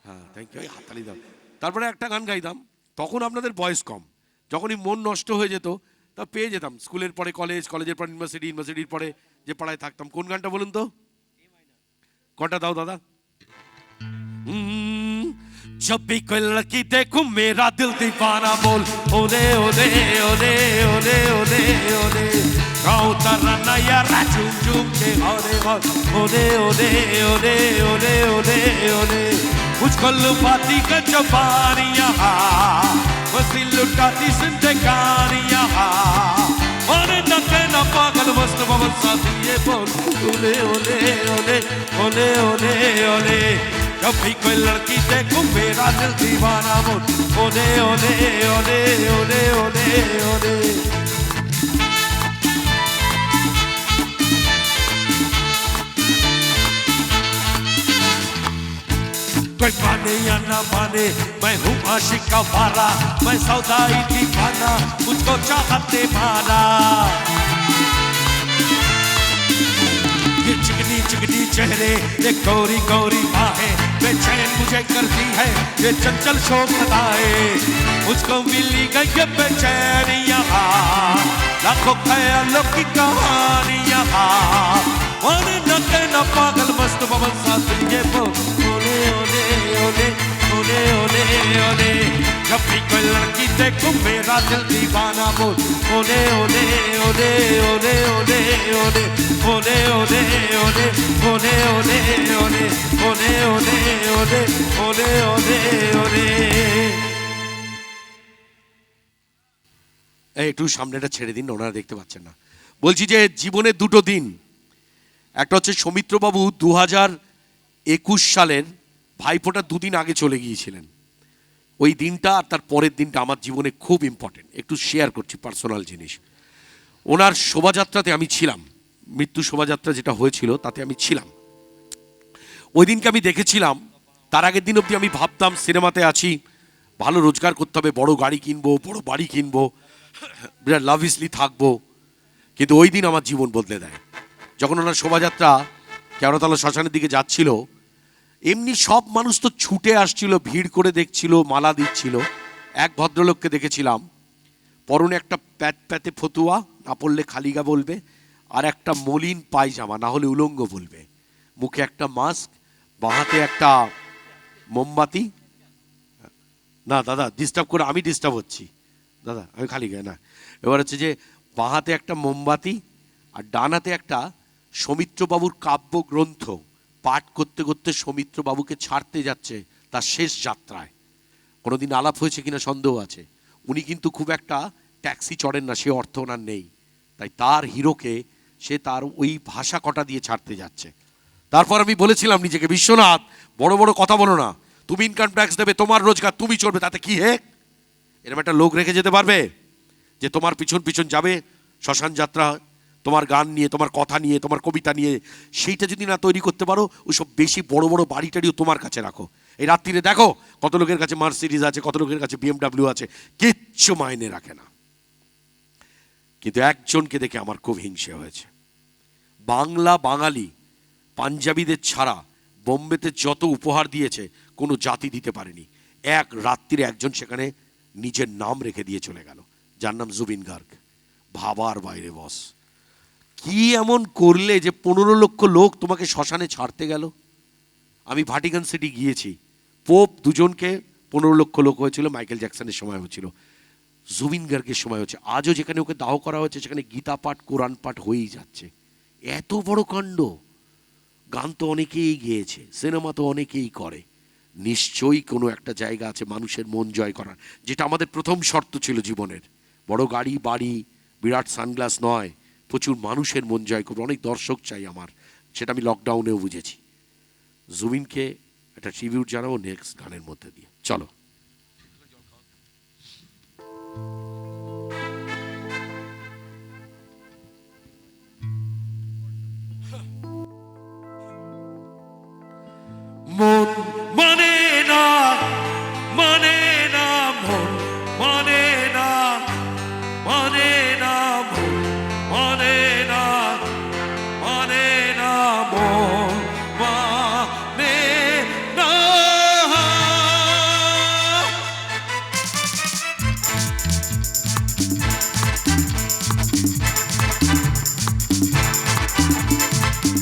হ্যাঁ, থ্যাংক ইউ। হাততালি দাও। তারপরে একটা গান গাইতাম, তখন আপনাদের বয়স কম, যখনই মন নষ্ট হয়ে যেত তা পেয়ে যেতাম। স্কুলের পরে কলেজ, কলেজের পরে ইউনিভার্সিটি, ইউনিভার্সিটির পরে যে পাড়ায় থাকতাম। কোন গানটা বলুন তো? কটা দাও দাদা। जब भी कोई लड़की देखूं मेरा दिल दीवाना बोल, ओले ओले ओले ओले ओले ओले। गाँव तराना यारा झूम झूम के ओले ओले ओले ओले ओले ओले ओले। मुझको लुभाती कचबानियाँ, मस्ती लुटाती जिंदगानियाँ, और नके न पागल मस्त बबल साथी ये बोल, ओले ओले ओले ओले ओले ओले। जब भी कोई लड़की देखूं मेरा दिल दीवाना बोल, ओले ओले ओले ओले ओले ओले। कोई माने या ना माने मैं हूँ आशिक का वारा, मैं सौदाई दीवाना मुझको चाहते मारा। ये चिकनी चिकनी चेहरे, ये गौरी गौरी बाहें, बेचैन मुझे करती है ये चंचल शोक अदाएं। मुझको मिली गई ये बेचैनियाँ, लाखों ख्यालों की कहानियाँ, और नके न पागल मस्त बबल साथी ये बोल, ओले ओले ओले ओले ओले ओले। जब भी कोई लड़की देखूं मेरा दिल दीवाना बोल, ओले ओले ओले ओले ओले ओले ओले ओले ओले ओले ओले ओले ओले ओले ओले ओले ओले ओले। একটু সামনেটা ছেড়ে দিন, ওনারা দেখতে পাচ্ছেন না। বলছি যে জীবনে দুটো দিন, একটা হচ্ছে সৌমিত্রবাবু 2021 সালের ভাইফোঁটার দুদিন আগে চলে গিয়েছিলেন। ওই দিনটা আর তার পরের দিনটা আমার জীবনে খুব ইম্পর্টেন্ট, একটু শেয়ার করছি পার্সোনাল জিনিস। ওনার শোভাযাত্রাতে আমি ছিলাম, মৃত্যু শোভাযাত্রা যেটা হয়েছিল তাতে আমি ছিলাম। ওই দিনকে আমি দেখেছিলাম। তার আগের দিন অবধি আমি ভাবতাম সিনেমাতে আছি, ভালো রোজগার করতে হবে, বড় গাড়ি কিনবো, বড় বাড়ি কিনবো, বিরাট লাভিসলি থাকবো। কিন্তু ওই দিন আমার জীবন বদলে দেয়। যখন ওনার শোভাযাত্রা কেওড়াতলা শ্মশানের দিকে যাচ্ছিল, এমনি সব মানুষ তো ছুটে আসছিল, ভিড় করে দেখছিল, মালা দিচ্ছিল। এক ভদ্রলোককে দেখেছিলাম, পরনে একটা প্যাত প্যাতে ফতুয়া, না পড়লে খালিগা বলবে, আর একটা মলিন পায়জামা, না হলে উলঙ্গ বলবে, মুখে একটা মাস্ক, বাঁহাতে একটা মোমবাতি। না দাদা ডিস্টার্ব করে, আমি ডিস্টার্ব হচ্ছি দাদা, আমি খালিগা না। এবার হচ্ছে যে বাঁহাতে একটা মোমবাতি আর ডান হাতে একটা সৌমিত্রবাবুর কাব্যগ্রন্থ পাঠ করতে করতে সৌমিত্রবাবুকে ছাড়তে যাচ্ছে তার শেষ যাত্রায়। কোনোদিন আলাপ হয়েছে কিনা সন্দেহ আছে। উনি কিন্তু খুব একটা ট্যাক্সি চড়েন না, সে অর্থ ওনার নেই, তাই তার হিরোকে সে তার ওই ভাষা কটা দিয়ে ছাড়তে যাচ্ছে। তারপর আমি বলেছিলাম নিজেকে, বিশ্বনাথ বড় বড় কথা বলো না, তুমি ইনকাম ট্যাক্স দেবে, তোমার রোজগার তুমি চলবে, তাতে কি হে? এরকম একটা লোক রেখে যেতে পারবে যে তোমার পিছন পিছন যাবে শ্মশান যাত্রা, তোমার গান নিয়ে, তোমার কথা নিয়ে, তোমার কবিতা নিয়ে? সেইটা যদি না তৈরি করতে পারো, ওইসব বেশি বড় বড় বাড়ি টাড়িও তোমার কাছে রাখো। এই রাত্রিরে দেখো কত লোকের কাছে মার্সিডিজ আছে, কত লোকের কাছে BMW আছে, কিচ্ছু মাইনে রাখে না। কিন্তু একজনকে দেখে আমার খুব হিংসে হয়েছে। বাংলা বাঙালি পাঞ্জাবিদের ছাড়া বোম্বেতে যত উপহার দিয়েছে কোনো জাতি দিতে পারেনি। এক রাত্রিরে একজন সেখানে নিজের নাম রেখে দিয়ে চলে গেল, যার নাম জুবিন গার্গ। ভাবার বাইরে বস, কি এমন করলে যে 15 লক্ষ লোক তোমাকে শ্মশানে ছাড়তে গেল? আমি ভাটিকান সিটি গিয়েছি, পোপ দুজনকে 15 লক্ষ লোক হয়েছিল, মাইকেল জ্যাকসনের সময় হয়েছিল, জুবিন গার্গের সময় হচ্ছে। আজও যেখানে ওকে দাহ করা হয়েছে সেখানে গীতা পাঠ, কোরআন পাঠ হয়েই যাচ্ছে। এত বড় কাণ্ড, গান তো অনেকেই গেয়েছে, সিনেমা তো অনেকেই করে, নিশ্চয়ই কোনো একটা জায়গা আছে মানুষের মন জয় করার, যেটা আমাদের প্রথম শর্ত ছিল জীবনের। বড় গাড়ি বাড়ি বিরাট সানগ্লাস নয়, প্রচুর মানুষের মন জয় করবো, অনেক দর্শক চাই আমার, সেটা আমি লকডাউনেও বুঝেছি। জুবিনকে একটা ট্রিবিউট জানাবো নেক্সট গানের মধ্যে দিয়ে। চলো। মন মানে না, মানে না, মন মানে না, মানে না, মন মানে না, মানে না, মন মানে না।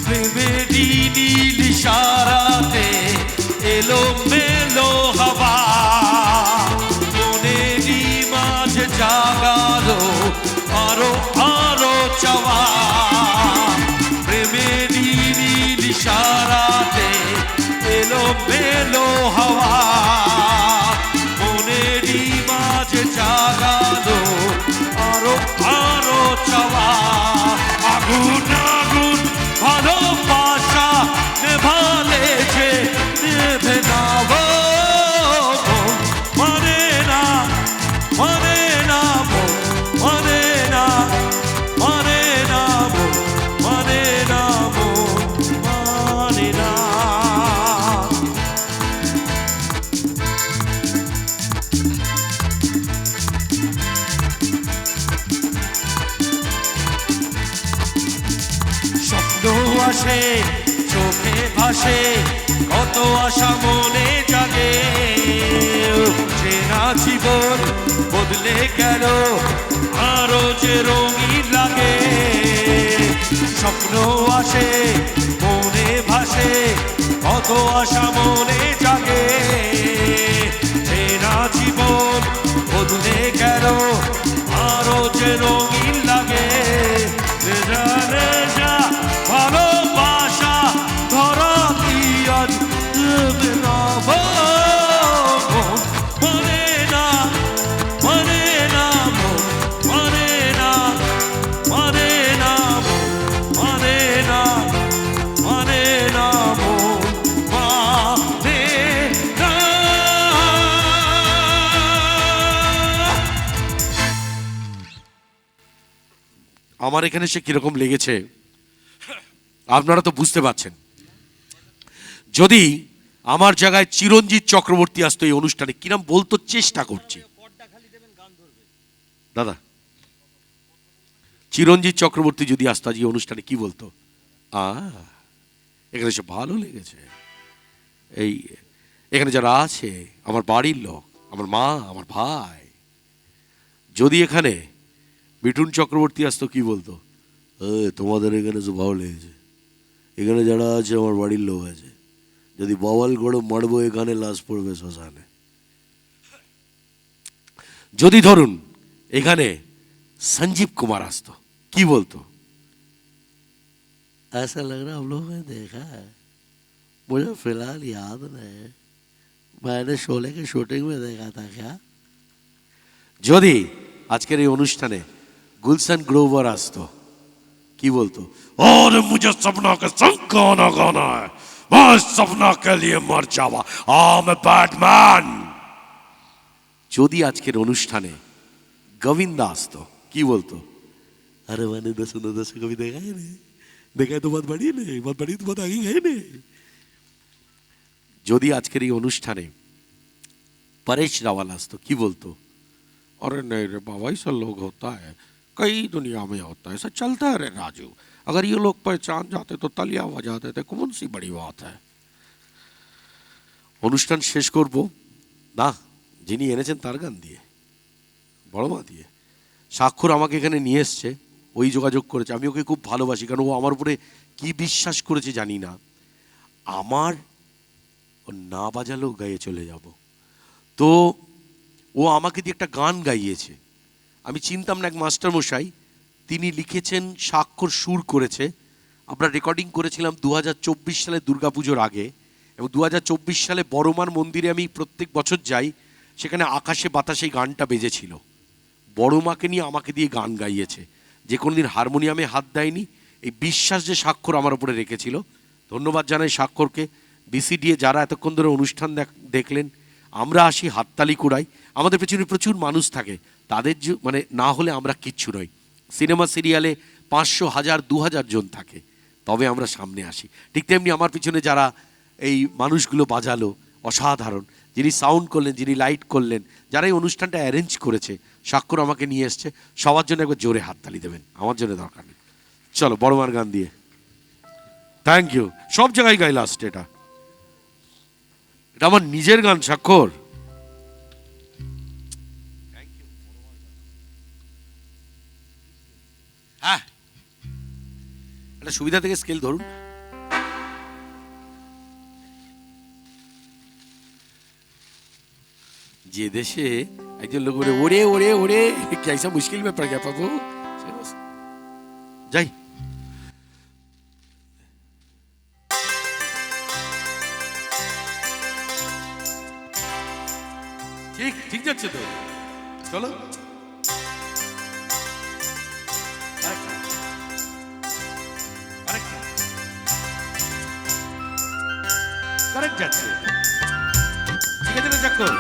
প্রেমেরই নীল ইশারাতে এলো মেলো হাওয়া, মনেরই মাঝে জাগালো আরো আরো চাওয়া। প্রেমেরই নীল ইশারাতে এলো মেলো হাওয়া, মনেরই মাঝে জাগালো আরো আরো চাওয়া। আগুন আগুন ভালোবাসা নেভালে যে নেভে না, মানে না, মানে না, মানে না, মানে না, মানে না, মানে না। স্বপ্ন আসে চোখে ভাসে, কত আশা মনে জাগে, চেনা জীবন বদলে গেল আরো যে রঙিন লাগে। স্বপ্ন আসে মনে ভাসে, কত আশা মনে জাগে, চেনা জীবন বদলে গেল আরো যে রঙিন লাগে। ভালোবাসা ধরা কি আজ দেবে না, মানে না, মানে না, মানে না, মানে না, মানে না, মানে না, মানে না। আমার এখানে সে কিরকম লেগেছে আপনারা তো বুঝতে পারছেন। যদি আমার জায়গায় চিরঞ্জিত চক্রবর্তী আসতো এই অনুষ্ঠানে, কিরম বলতো চেষ্টা করছি। দাদা, চিরঞ্জিত চক্রবর্তী যদি আসতো আজ এই অনুষ্ঠানে কি বলতো? এখানে সে ভালো লেগেছে, এই এখানে যারা আছে আমার বাড়ির লোক, আমার মা, আমার ভাই। যদি এখানে মিঠুন চক্রবর্তী আসতো কি বলতো? তোমাদের এখানে তো ভালো লেগেছে, এখানে যারা আছে আমার বাড়ির লোক আছে, যদি বওয়াল করে মারবো এখানে লাশ পড়বে শ্মশানে। যদি ধরুন এখানে সঞ্জীব কুমার আসতো কি বলতো? ऐसा लग रहा हम लोगों ने देखा है, मुझे फिलहाल याद नहीं, मैंने शोले की शूटिंग में देखा था क्या। যদি আজকের এই অনুষ্ঠানে গুলশান গ্রোভার আসতো কি বলতো? और मुझे सपना का संग गाना गाना है, मैं सपना के लिए मर जावा, I'm a bad man। যদি আজকের অনুষ্ঠানে গোবিন্দা আসতো কি বলতো? अरे मैंने 10 कभी देखा ही नहीं, देखा है तो बात बड़ी नहीं, बात बड़ी तो बात आगे है नहीं। যদি আজকের এই অনুষ্ঠানে পরেশ রাওয়াল আসতো কি বলতো? अरे नहीं रे बाबा, ऐसा लोग होता है, कई दुनिया में होता है, ऐसा चलता है रे राजू, अगर ये लोग पहचान जाते तो तालियां बजाते थे, कौन सी बड़ी बात है। অনুষ্ঠান শেষ করব না, যিনি এনেছেন তার গান দিয়ে, বড় মা দিয়ে। স্বাক্ষর আমাকে এখানে নিয়ে এসছে, ওই যোগাযোগ করেছে, আমি ওকে খুব ভালোবাসি, কারণ ও আমার উপরে কি বিশ্বাস করেছে জানি না। আমার না বাজালেও গায়ে চলে যাব, তো ও আমাকে দিয়ে একটা গান গাইয়েছে। আমি চিনতাম না, এক মাস্টার মশাই তিনি লিখেছেন, স্বাক্ষর সুর করেছে, আমরা রেকর্ডিং করেছিলাম 2024 সালে দুর্গাপুজোর আগে, এবং 2024 সালে বড়মার মন্দিরে আমি প্রত্যেক বছর যাই, সেখানে আকাশে বাতাসে এই গানটা বেজেছিল। বড়মাকে নিয়ে আমাকে দিয়ে গান গাইয়েছে, যে কোনোদিন হারমোনিয়ামে হাত দেয়নি। এই বিশ্বাস যে স্বাক্ষর আমার উপরে রেখেছিল, ধন্যবাদ জানাই স্বাক্ষরকে। বিসিডিএ যারা এতক্ষণ ধরে অনুষ্ঠান দেখলেন, আমরা আসি হাততালি কুড়াই, আমাদের পেছনে প্রচুর মানুষ থাকে, তাদের মানে না হলে আমরা কিচ্ছু নই। সিনেমা সিরিয়ালে 500, 1000, 2000 জন থাকে, তবে আমরা সামনে আসি। ঠিক তেমনি আমার পিছনে যারা এই মানুষগুলো বাজালো, অসাধারণ, যিনি সাউন্ড করলেন, যিনি লাইট করলেন, যারা এই অনুষ্ঠানটা অ্যারেঞ্জ করেছে, স্বাক্ষর আমাকে নিয়ে এসছে, সবার জন্য একবার জোরে হাততালি দেবেন, আমার জন্য দরকার নেই। চলো বড়মার গান দিয়ে থ্যাংক ইউ। সব জায়গায় গাই লাস্ট, এটা আমার নিজের গান স্বাক্ষর। হ্যাঁ, একটা সুবিধা থেকে স্কেল ধরুন। যে দেশে একজন লোক বলে ওরে ওরে ওরে कैसा मुश्किल में पड़ गया बाबू, যাই। ঠিক ঠিক যাচ্ছে তো, চলো। কারেক্ট যাচ্ছে, ঠিক আছে না চক্কর?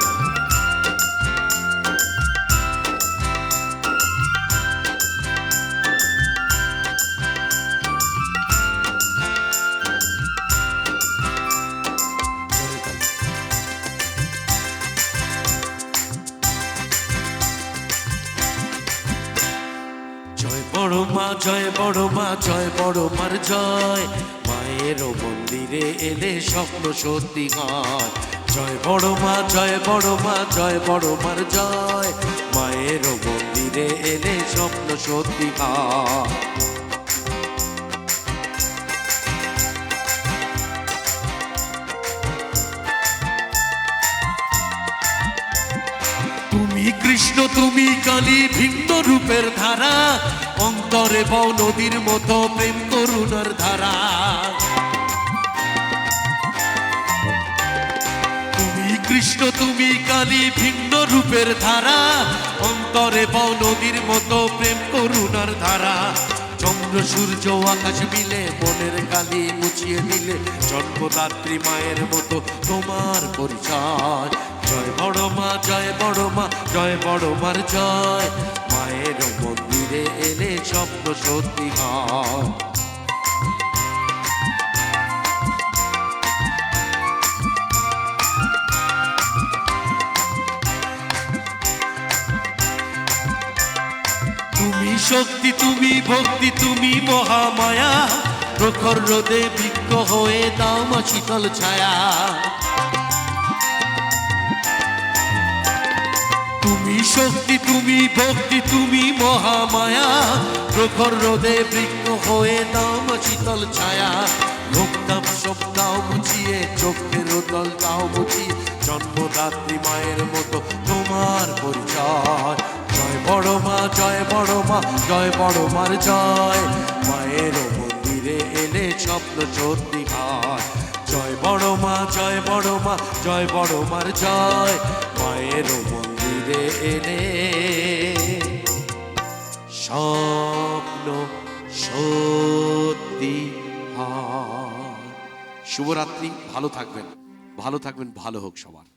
জয় বড় মা, জয় বড় মা, জয় বড় মার জয়, মায়ের মন্দিরে এলে স্বপ্ন সত্যি হয়। জয় বড় মা, জয় বড় মা, জয় বড় মার জয়, মায়ের মন্দিরে এলে স্বপ্ন সত্যি হয়। তুমি কৃষ্ণ, তুমি কালী, ভিন্ন রূপের ধারা, অন্তরে বও নদীর মতো প্রেম করুণার ধারা। তুমি কৃষ্ণ, তুমি কালী, ভিন্ন রূপের ধারা, অন্তরে বও নদীর মতো প্রেম করুণার ধারা। চন্দ্র সূর্য আকাশ মিলে মনের কালি মুছিয়ে দিলে, জন্মদাত্রী মায়ের মতো তোমার পরিচয়। জয় বড় মা, জয় বড় মা, জয় বড় মার জয়, মায়ের মন্দিরে এলে স্বপ্ন সত্যি হয়। তুমি শক্তি, তুমি ভক্তি, তুমি মহামায়া, প্রখর রোদে বৃক্ষ হয়ে দাও মা শীতল ছায়া। তুমি শক্তি, তুমি ভক্তি, তুমি মহামায়া, প্রখর রোদে বৃক্ষ হয়ে দাও মা শীতল ছায়া। লোকনাম সব দাও মুছিয়ে, চোখের দল দাও মুছিয়ে, জন্মদাত্রী মায়ের মতো তোমার পরিচয়। জয় বড় মা, জয় বড় মা, জয় বড় মার জয়, মায়ের মন্দিরে এলে স্বপ্ন সত্যি হয়। জয় বড় মা, জয় বড় মা, জয় বড় মার জয়, মায়ের মন্দিরে এলে স্বপ্ন সত্যি হয়। শুভরাত্রি, ভালো থাকবেন, ভালো থাকবেন, ভালো হোক সবার।